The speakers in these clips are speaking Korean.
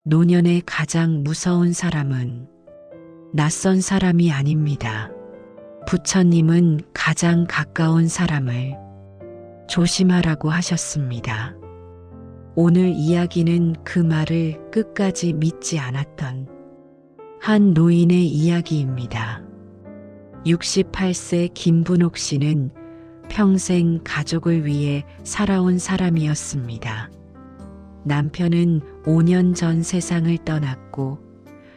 노년의 가장 무서운 사람은 낯선 사람이 아닙니다. 부처님은 가장 가까운 사람을 조심하라고 하셨습니다. 오늘 이야기는 그 말을 끝까지 믿지 않았던 한 노인의 이야기입니다. 68세 김분옥 씨는 평생 가족을 위해 살아온 사람이었습니다. 남편은 5년 전 세상을 떠났고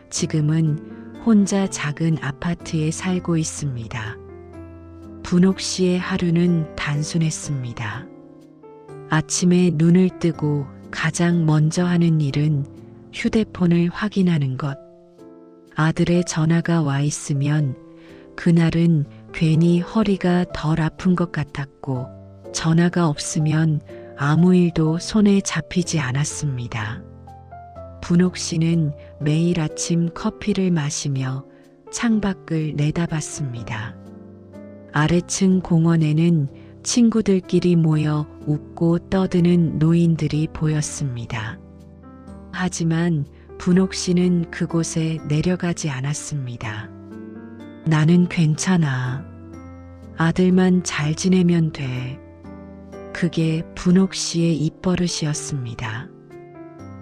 지금은 혼자 작은 아파트에 살고 있습니다. 분옥 씨의 하루는 단순했습니다. 아침에 눈을 뜨고 가장 먼저 하는 일은 휴대폰을 확인하는 것. 아들의 전화가 와 있으면 그날은 괜히 허리가 덜 아픈 것 같았고 전화가 없으면 아무 일도 손에 잡히지 않았습니다. 분옥 씨는 매일 아침 커피를 마시며 창밖을 내다봤습니다. 아래층 공원에는 친구들끼리 모여 웃고 떠드는 노인들이 보였습니다. 하지만 분옥 씨는 그곳에 내려가지 않았습니다. 나는 괜찮아. 아들만 잘 지내면 돼. 그게 분옥 씨의 입버릇이었습니다.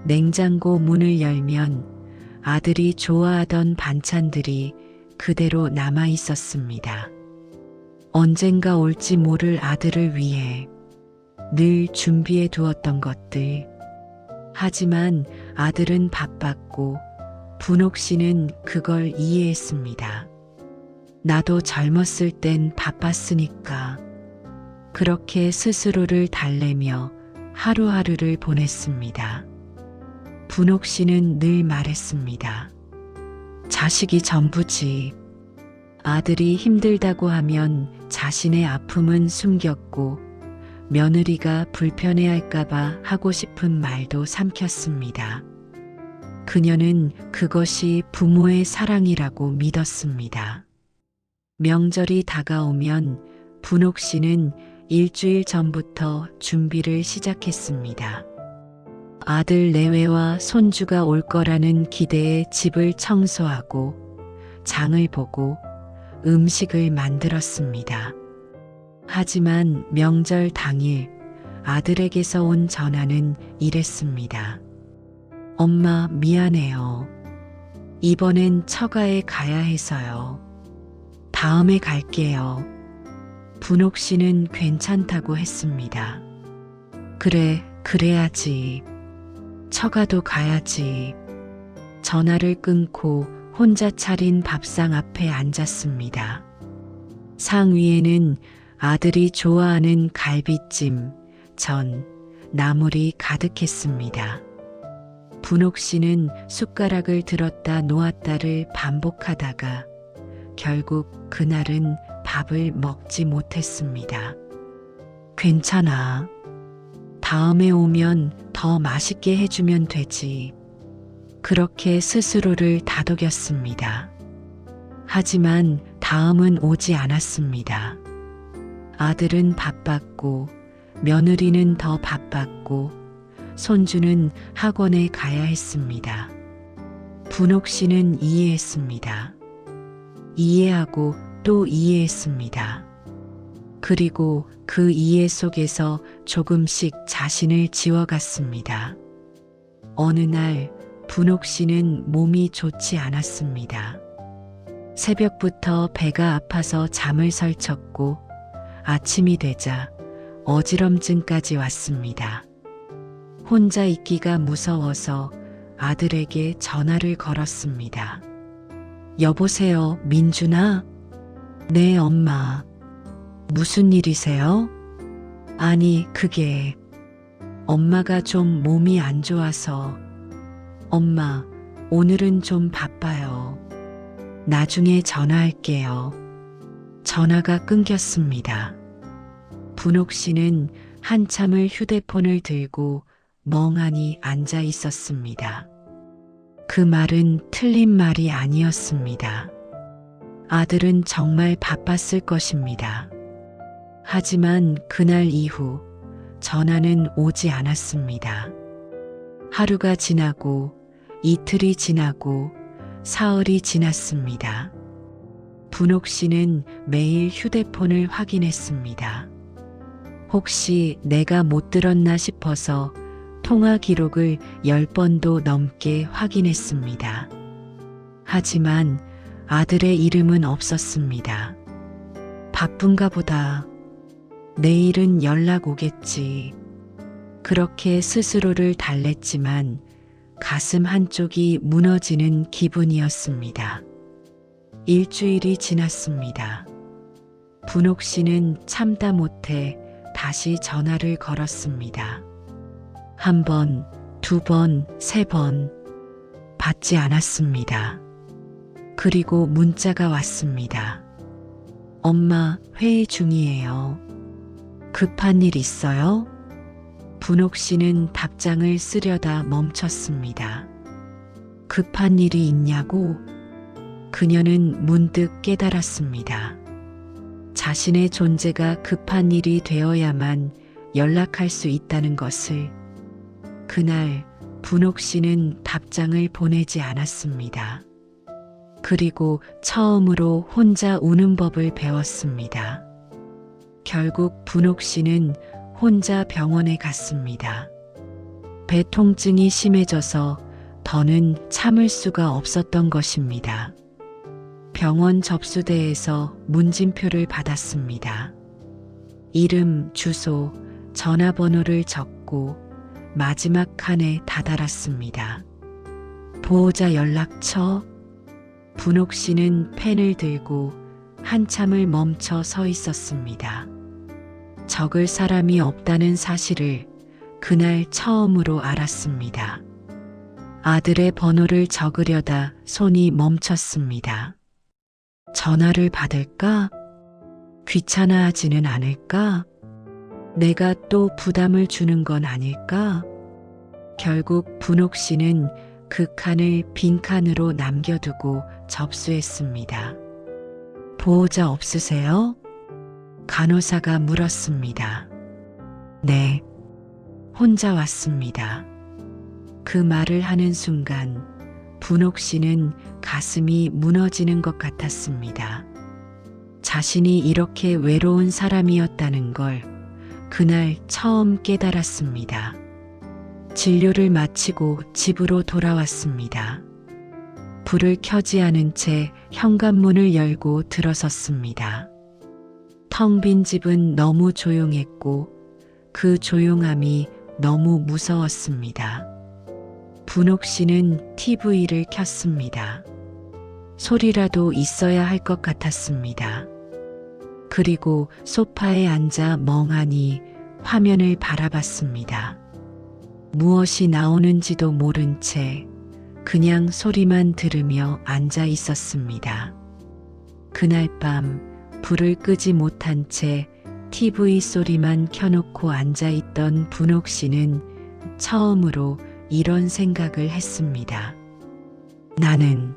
냉장고 문을 열면 아들이 좋아하던 반찬들이 그대로 남아 있었습니다. 언젠가 올지 모를 아들을 위해 늘 준비해 두었던 것들. 하지만 아들은 바빴고 분옥 씨는 그걸 이해했습니다. 나도 젊었을 땐 바빴으니까. 그렇게 스스로를 달래며 하루하루를 보냈습니다. 분옥 씨는 늘 말했습니다. 자식이 전부지. 아들이 힘들다고 하면 자신의 아픔은 숨겼고 며느리가 불편해할까봐 하고 싶은 말도 삼켰습니다. 그녀는 그것이 부모의 사랑이라고 믿었습니다. 명절이 다가오면 분옥 씨는 일주일 전부터 준비를 시작했습니다. 아들 내외와 손주가 올 거라는 기대에 집을 청소하고 장을 보고 음식을 만들었습니다. 하지만 명절 당일 아들에게서 온 전화는 이랬습니다. 엄마 미안해요. 이번엔 처가에 가야 해서요. 다음에 갈게요. 분옥 씨는 괜찮다고 했습니다. 그래, 그래야지. 처가도 가야지. 전화를 끊고 혼자 차린 밥상 앞에 앉았습니다. 상 위에는 아들이 좋아하는 갈비찜, 전, 나물이 가득했습니다. 분옥 씨는 숟가락을 들었다 놓았다를 반복하다가 결국 그날은 밥을 먹지 못했습니다. 괜찮아. 다음에 오면 더 맛있게 해주면 되지. 그렇게 스스로를 다독였습니다. 하지만 다음은 오지 않았습니다. 아들은 바빴고 며느리는 더 바빴고 손주는 학원에 가야 했습니다. 분옥 씨는 이해했습니다. 이해하고 또 이해했습니다. 그리고 그 이해 속에서 조금씩 자신을 지워갔습니다. 어느 날 분옥 씨는 몸이 좋지 않았습니다. 새벽부터 배가 아파서 잠을 설쳤고 아침이 되자 어지럼증까지 왔습니다. 혼자 있기가 무서워서 아들에게 전화를 걸었습니다. 여보세요, 민준아? 네, 엄마. 무슨 일이세요? 아니, 그게 엄마가 좀 몸이 안 좋아서. 엄마, 오늘은 좀 바빠요. 나중에 전화할게요. 전화가 끊겼습니다. 분옥 씨는 한참을 휴대폰을 들고 멍하니 앉아 있었습니다. 그 말은 틀린 말이 아니었습니다. 아들은 정말 바빴을 것입니다. 하지만 그날 이후 전화는 오지 않았습니다. 하루가 지나고 이틀이 지나고 사흘이 지났습니다. 분옥 씨는 매일 휴대폰을 확인했습니다. 혹시 내가 못 들었나 싶어서 통화 기록을 10번도 넘게 확인했습니다. 하지만 아들의 이름은 없었습니다. 바쁜가 보다. 내일은 연락 오겠지. 그렇게 스스로를 달랬지만 가슴 한쪽이 무너지는 기분이었습니다. 일주일이 지났습니다. 분옥 씨는 참다 못해 다시 전화를 걸었습니다. 1번, 2번, 3번. 받지 않았습니다. 그리고 문자가 왔습니다. 엄마, 회의 중이에요. 급한 일 있어요? 분옥 씨는 답장을 쓰려다 멈췄습니다. 급한 일이 있냐고? 그녀는 문득 깨달았습니다. 자신의 존재가 급한 일이 되어야만 연락할 수 있다는 것을. 그날 분옥 씨는 답장을 보내지 않았습니다. 그리고 처음으로 혼자 우는 법을 배웠습니다. 결국 분옥 씨는 혼자 병원에 갔습니다. 배 통증이 심해져서 더는 참을 수가 없었던 것입니다. 병원 접수대에서 문진표를 받았습니다. 이름, 주소, 전화번호를 적고 마지막 칸에 다달았습니다. 보호자 연락처. 분옥 씨는 펜을 들고 한참을 멈춰 서 있었습니다. 적을 사람이 없다는 사실을 그날 처음으로 알았습니다. 아들의 번호를 적으려다 손이 멈췄습니다. 전화를 받을까? 귀찮아하지는 않을까? 내가 또 부담을 주는 건 아닐까? 결국 분옥 씨는 그 칸을 빈칸으로 남겨두고 접수했습니다. 보호자 없으세요? 간호사가 물었습니다. 네, 혼자 왔습니다. 그 말을 하는 순간 분옥 씨는 가슴이 무너지는 것 같았습니다. 자신이 이렇게 외로운 사람이었다는 걸 그날 처음 깨달았습니다. 진료를 마치고 집으로 돌아왔습니다. 불을 켜지 않은 채 현관문을 열고 들어섰습니다. 텅 빈 집은 너무 조용했고 그 조용함이 너무 무서웠습니다. 분옥 씨는 TV를 켰습니다. 소리라도 있어야 할 것 같았습니다. 그리고 소파에 앉아 멍하니 화면을 바라봤습니다. 무엇이 나오는지도 모른 채 그냥 소리만 들으며 앉아 있었습니다. 그날 밤 불을 끄지 못한 채 TV 소리만 켜놓고 앉아 있던 분옥 씨는 처음으로 이런 생각을 했습니다. 나는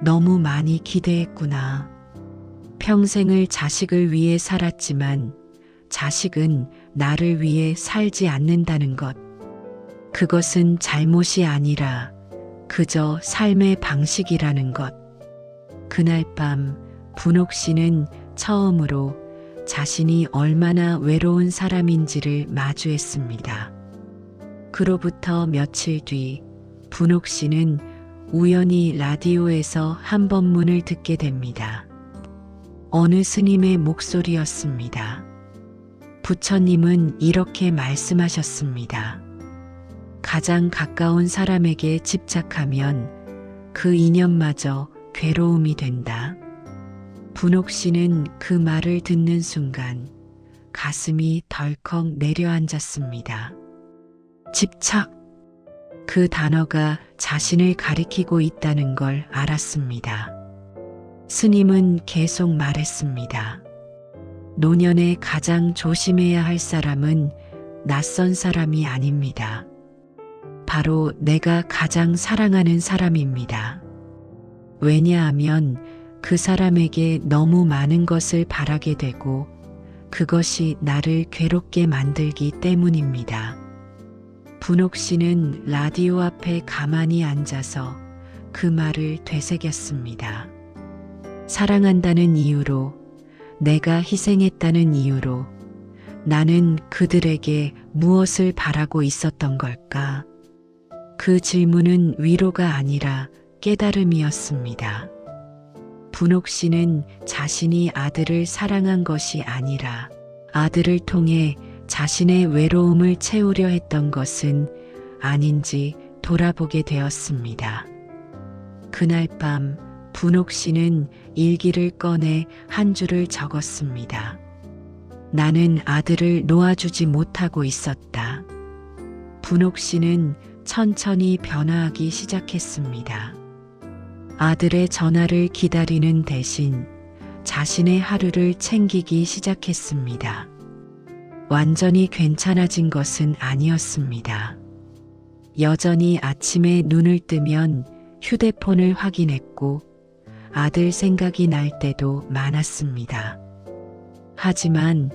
너무 많이 기대했구나. 평생을 자식을 위해 살았지만 자식은 나를 위해 살지 않는다는 것. 그것은 잘못이 아니라 그저 삶의 방식이라는 것. 그날 밤 분옥 씨는 처음으로 자신이 얼마나 외로운 사람인지를 마주했습니다. 그로부터 며칠 뒤 분옥 씨는 우연히 라디오에서 한 법문을 듣게 됩니다. 어느 스님의 목소리였습니다. 부처님은 이렇게 말씀하셨습니다. 가장 가까운 사람에게 집착하면 그 인연마저 괴로움이 된다. 분옥 씨는 그 말을 듣는 순간 가슴이 덜컥 내려앉았습니다. 집착. 그 단어가 자신을 가리키고 있다는 걸 알았습니다. 스님은 계속 말했습니다. 노년에 가장 조심해야 할 사람은 낯선 사람이 아닙니다. 바로 내가 가장 사랑하는 사람입니다. 왜냐하면 그 사람에게 너무 많은 것을 바라게 되고 그것이 나를 괴롭게 만들기 때문입니다. 분옥 씨는 라디오 앞에 가만히 앉아서 그 말을 되새겼습니다. 사랑한다는 이유로, 내가 희생했다는 이유로 나는 그들에게 무엇을 바라고 있었던 걸까? 그 질문은 위로가 아니라 깨달음이었습니다. 분옥 씨는 자신이 아들을 사랑한 것이 아니라 아들을 통해 자신의 외로움을 채우려 했던 것은 아닌지 돌아보게 되었습니다. 그날 밤 분옥 씨는 일기를 꺼내 한 줄을 적었습니다. 나는 아들을 놓아주지 못하고 있었다. 분옥 씨는 천천히 변화하기 시작했습니다. 아들의 전화를 기다리는 대신 자신의 하루를 챙기기 시작했습니다. 완전히 괜찮아진 것은 아니었습니다. 여전히 아침에 눈을 뜨면 휴대폰을 확인했고 아들 생각이 날 때도 많았습니다. 하지만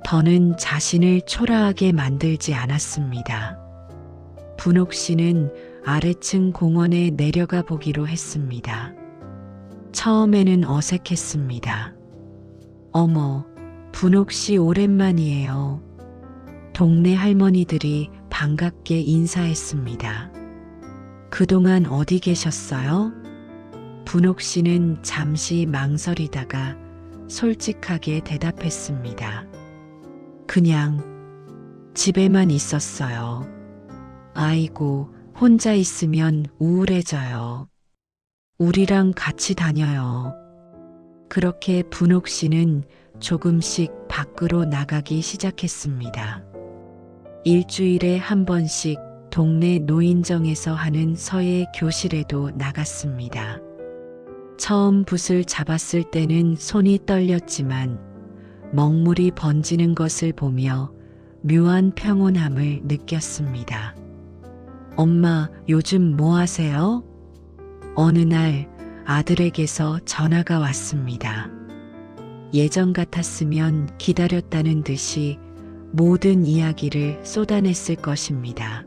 더는 자신을 초라하게 만들지 않았습니다. 분옥 씨는 아래층 공원에 내려가 보기로 했습니다. 처음에는 어색했습니다. 어머, 분옥 씨 오랜만이에요. 동네 할머니들이 반갑게 인사했습니다. 그동안 어디 계셨어요? 분옥 씨는 잠시 망설이다가 솔직하게 대답했습니다. 그냥 집에만 있었어요. 아이고, 혼자 있으면 우울해져요. 우리랑 같이 다녀요. 그렇게 분옥 씨는 조금씩 밖으로 나가기 시작했습니다. 일주일에 한 번씩 동네 노인정에서 하는 서예 교실에도 나갔습니다. 처음 붓을 잡았을 때는 손이 떨렸지만 먹물이 번지는 것을 보며 묘한 평온함을 느꼈습니다. 엄마, 요즘 뭐 하세요? 어느 날 아들에게서 전화가 왔습니다. 예전 같았으면 기다렸다는 듯이 모든 이야기를 쏟아냈을 것입니다.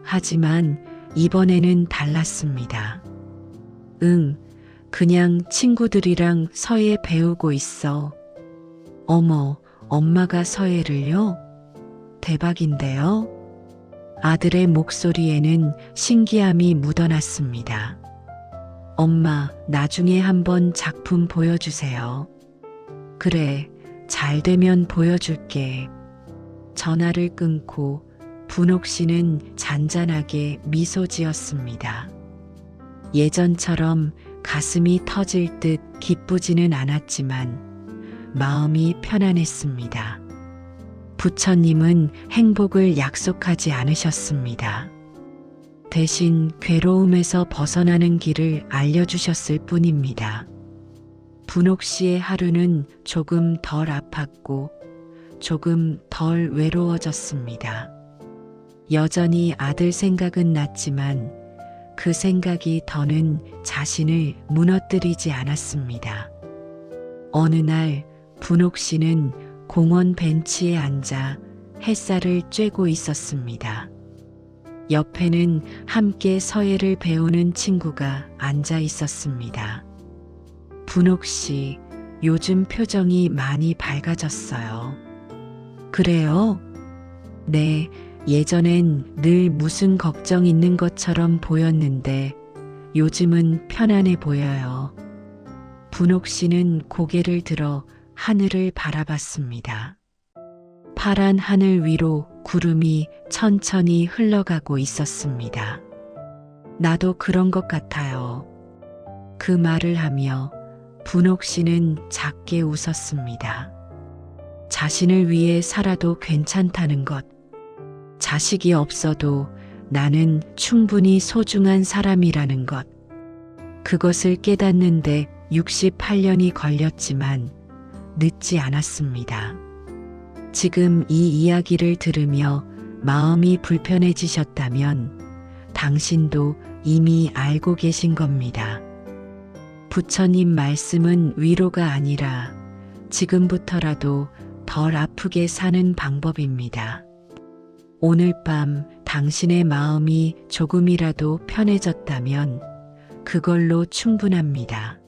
하지만 이번에는 달랐습니다. 응, 그냥 친구들이랑 서예 배우고 있어. 어머, 엄마가 서예를요? 대박인데요? 아들의 목소리에는 신기함이 묻어났습니다. 엄마, 나중에 한번 작품 보여주세요. 그래, 잘 되면 보여줄게. 전화를 끊고 분옥 씨는 잔잔하게 미소 지었습니다. 예전처럼 가슴이 터질 듯 기쁘지는 않았지만 마음이 편안했습니다. 부처님은 행복을 약속하지 않으셨습니다. 대신 괴로움에서 벗어나는 길을 알려주셨을 뿐입니다. 분옥 씨의 하루는 조금 덜 아팠고 조금 덜 외로워졌습니다. 여전히 아들 생각은 났지만 그 생각이 더는 자신을 무너뜨리지 않았습니다. 어느 날 분옥 씨는 공원 벤치에 앉아 햇살을 쬐고 있었습니다. 옆에는 함께 서예를 배우는 친구가 앉아 있었습니다. 분옥 씨, 요즘 표정이 많이 밝아졌어요. 그래요? 네, 예전엔 늘 무슨 걱정 있는 것처럼 보였는데 요즘은 편안해 보여요. 분옥 씨는 고개를 들어 하늘을 바라봤습니다. 파란 하늘 위로 구름이 천천히 흘러가고 있었습니다. 나도 그런 것 같아요. 그 말을 하며 분옥 씨는 작게 웃었습니다. 자신을 위해 살아도 괜찮다는 것. 자식이 없어도 나는 충분히 소중한 사람이라는 것. 그것을 깨닫는데 68년이 걸렸지만 늦지 않았습니다. 지금 이 이야기를 들으며 마음이 불편해지셨다면 당신도 이미 알고 계신 겁니다. 부처님 말씀은 위로가 아니라 지금부터라도 덜 아프게 사는 방법입니다. 오늘 밤 당신의 마음이 조금이라도 편해졌다면 그걸로 충분합니다.